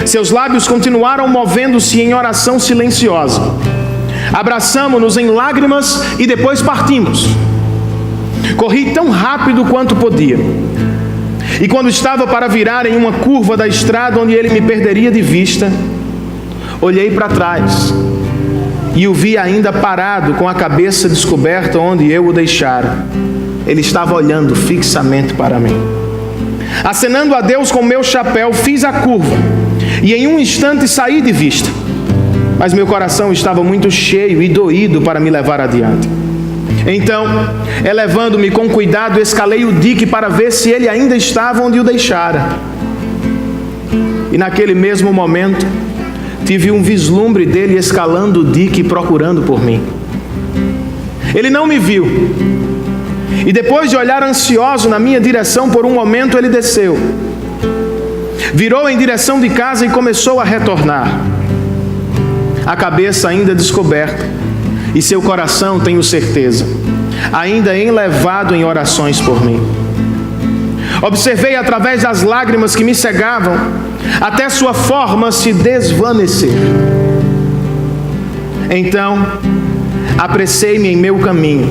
seus lábios continuaram movendo-se em oração silenciosa. Abraçamo-nos em lágrimas e depois partimos. Corri tão rápido quanto podia. E quando estava para virar em uma curva da estrada onde ele me perderia de vista, Olhei para trás e o vi ainda parado, com a cabeça descoberta onde eu o deixara. Ele estava olhando fixamente para mim. Acenando a Deus com meu chapéu, fiz a curva e em um instante saí de vista. Mas meu coração estava muito cheio e doído para me levar adiante. Então, elevando-me com cuidado, escalei o dique para ver se ele ainda estava onde o deixara. E naquele mesmo momento, tive um vislumbre dele escalando o dique e procurando por mim. Ele não me viu. E depois de olhar ansioso na minha direção por um momento, ele desceu. Virou em direção de casa e começou a retornar. A cabeça ainda descoberta, e seu coração, tenho certeza, ainda enlevado em orações por mim. Observei através das lágrimas que me cegavam, até sua forma se desvanecer. Então, apressei-me em meu caminho,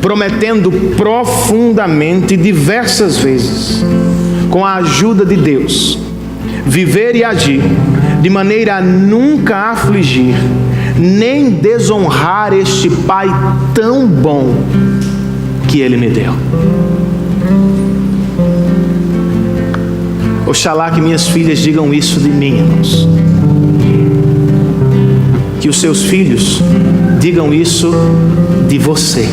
prometendo profundamente diversas vezes, com a ajuda de Deus, viver e agir de maneira a nunca afligir, nem desonrar este Pai tão bom que Ele me deu. Oxalá que minhas filhas digam isso de mim, irmãos. Que os seus filhos digam isso de você.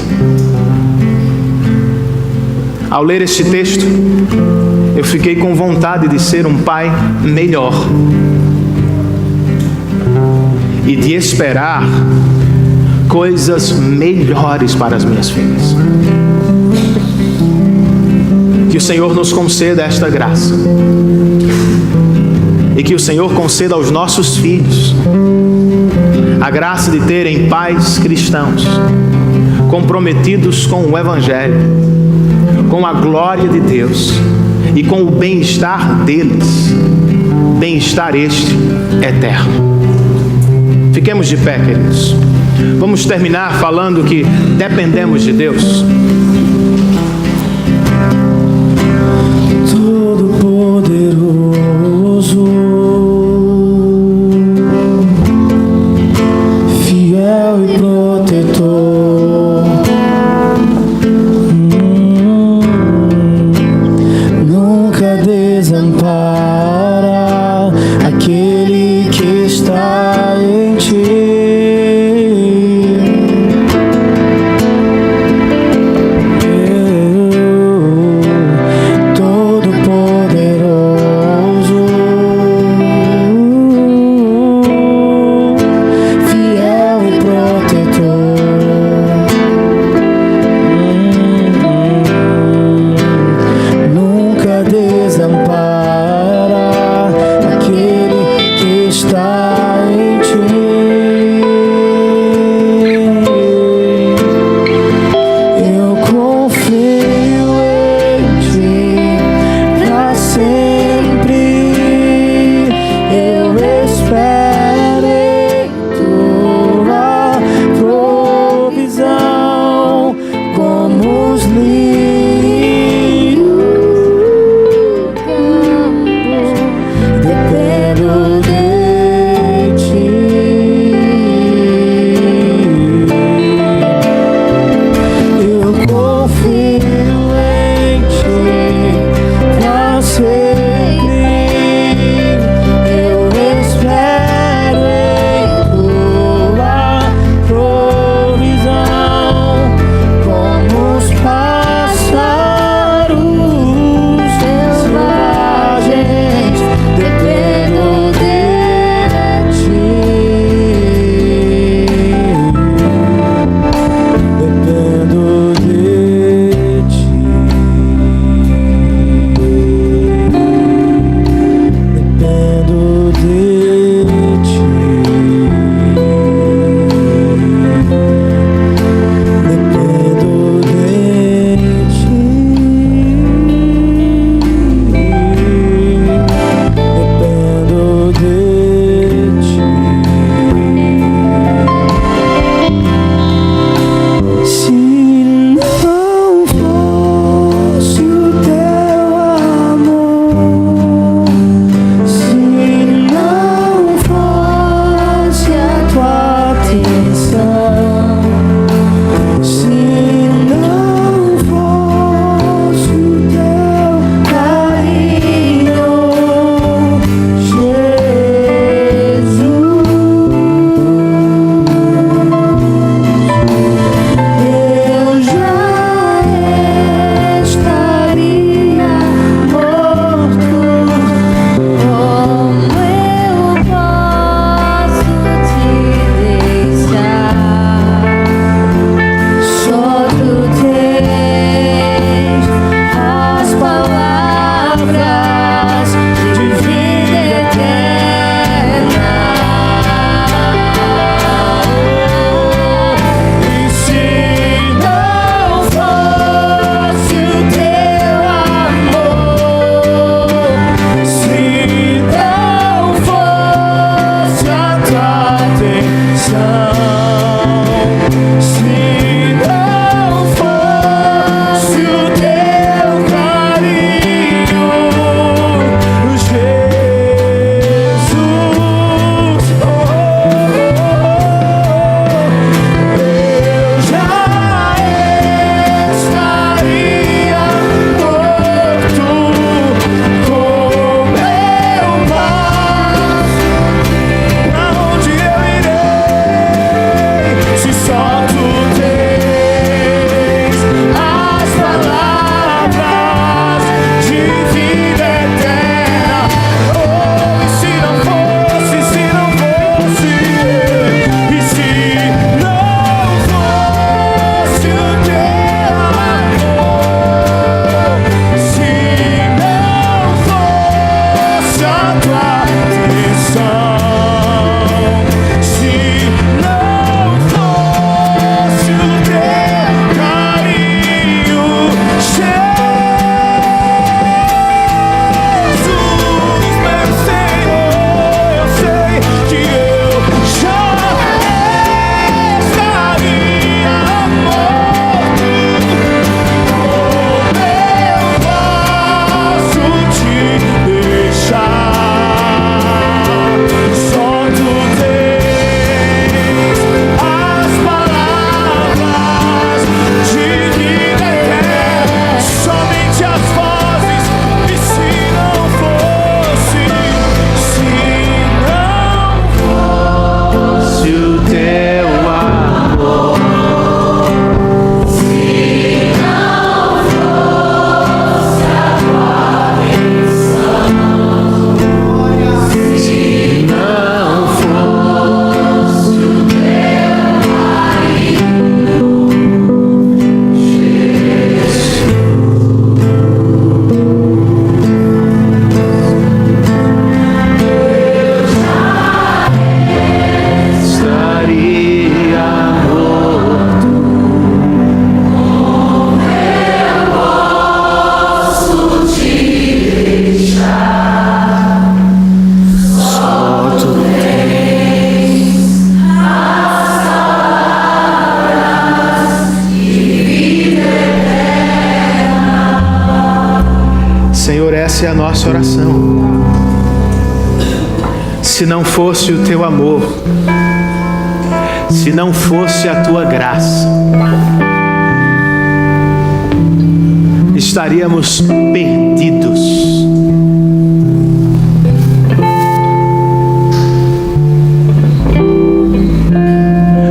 Ao ler este texto, eu fiquei com vontade de ser um pai melhor e de esperar coisas melhores para as minhas filhas. Que o Senhor nos conceda esta graça e que o Senhor conceda aos nossos filhos a graça de terem pais cristãos comprometidos com o Evangelho, com a glória de Deus e com o bem-estar deles, bem-estar este eterno. Fiquemos de pé, queridos. Vamos terminar falando que dependemos de Deus. Todo-Poderoso, fiel e protetor, nunca desampara aquele que está em ti. Desampara aquele que está em ti. nossa oração. Se não fosse o teu amor, se não fosse a tua graça, estaríamos perdidos.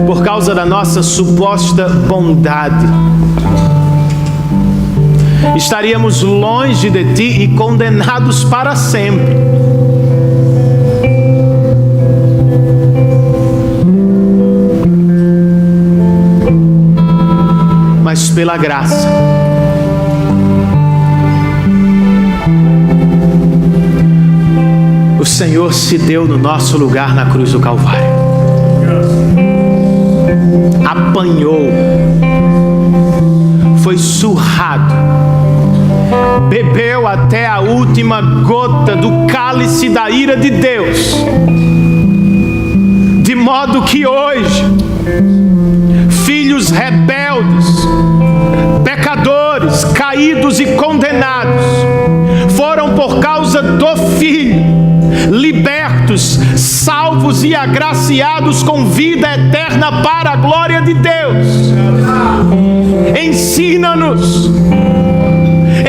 Por causa da nossa suposta bondade, estaríamos longe de ti e condenados para sempre. Mas pela graça, o Senhor se deu no nosso lugar na cruz do Calvário. Apanhou, foi surrado, bebeu até a última gota do cálice da ira de Deus, de modo que hoje, filhos rebeldes, pecadores, caídos e condenados, foram por causa do Filho libertos, salvos e agraciados com vida eterna para a glória de Deus.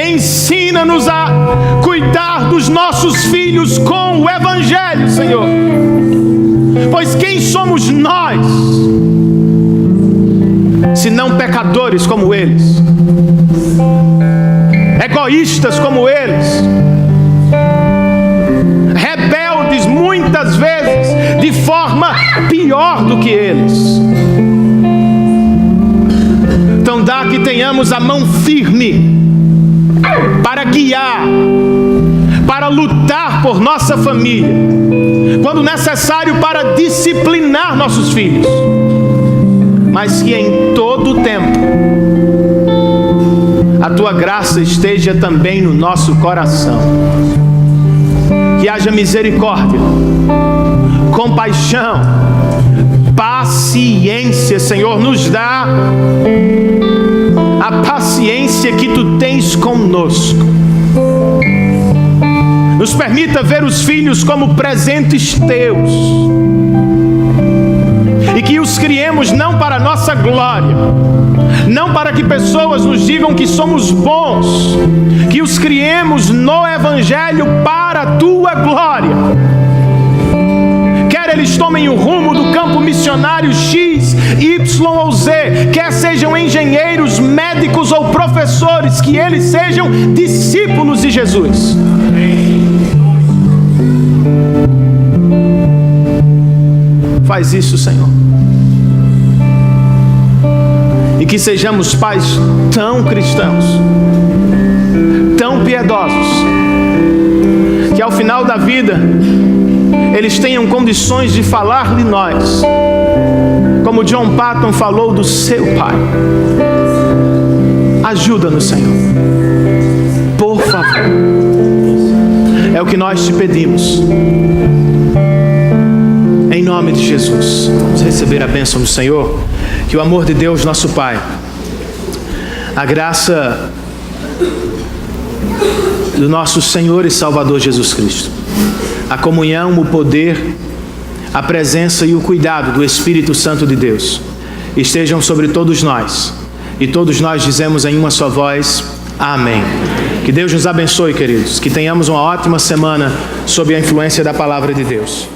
Ensina-nos a cuidar dos nossos filhos com o Evangelho, Senhor. Pois quem somos nós, se não pecadores como eles, egoístas como eles, rebeldes muitas vezes de forma pior do que eles. Então dá que tenhamos a mão firme para guiar, para lutar por nossa família, quando necessário para disciplinar nossos filhos, mas que em todo o tempo a tua graça esteja também no nosso coração. Que haja misericórdia, compaixão, paciência, Senhor. Nos dá a paciência que tu tens conosco. Nos permita ver os filhos como presentes teus, e que os criemos não para a nossa glória, não para que pessoas nos digam que somos bons, que os criemos no Evangelho para a tua glória. Quer eles tomem o rumo do campo missionário X, Y ou Z, quer sejam engenheiros, médicos ou professores, que eles sejam discípulos de Jesus. Faz isso, Senhor. E que sejamos pais tão cristãos, tão piedosos, que ao final da vida eles tenham condições de falar de nós, como John Patton falou do seu pai. Ajuda-nos, Senhor, por favor. É o que nós te pedimos, em nome de Jesus. Vamos receber a bênção do Senhor. Que o amor de Deus, nosso Pai, a graça do nosso Senhor e Salvador Jesus Cristo, a comunhão, o poder, a presença e o cuidado do Espírito Santo de Deus estejam sobre todos nós. E todos nós dizemos em uma só voz: amém. Que Deus nos abençoe, queridos. Que tenhamos uma ótima semana sob a influência da palavra de Deus.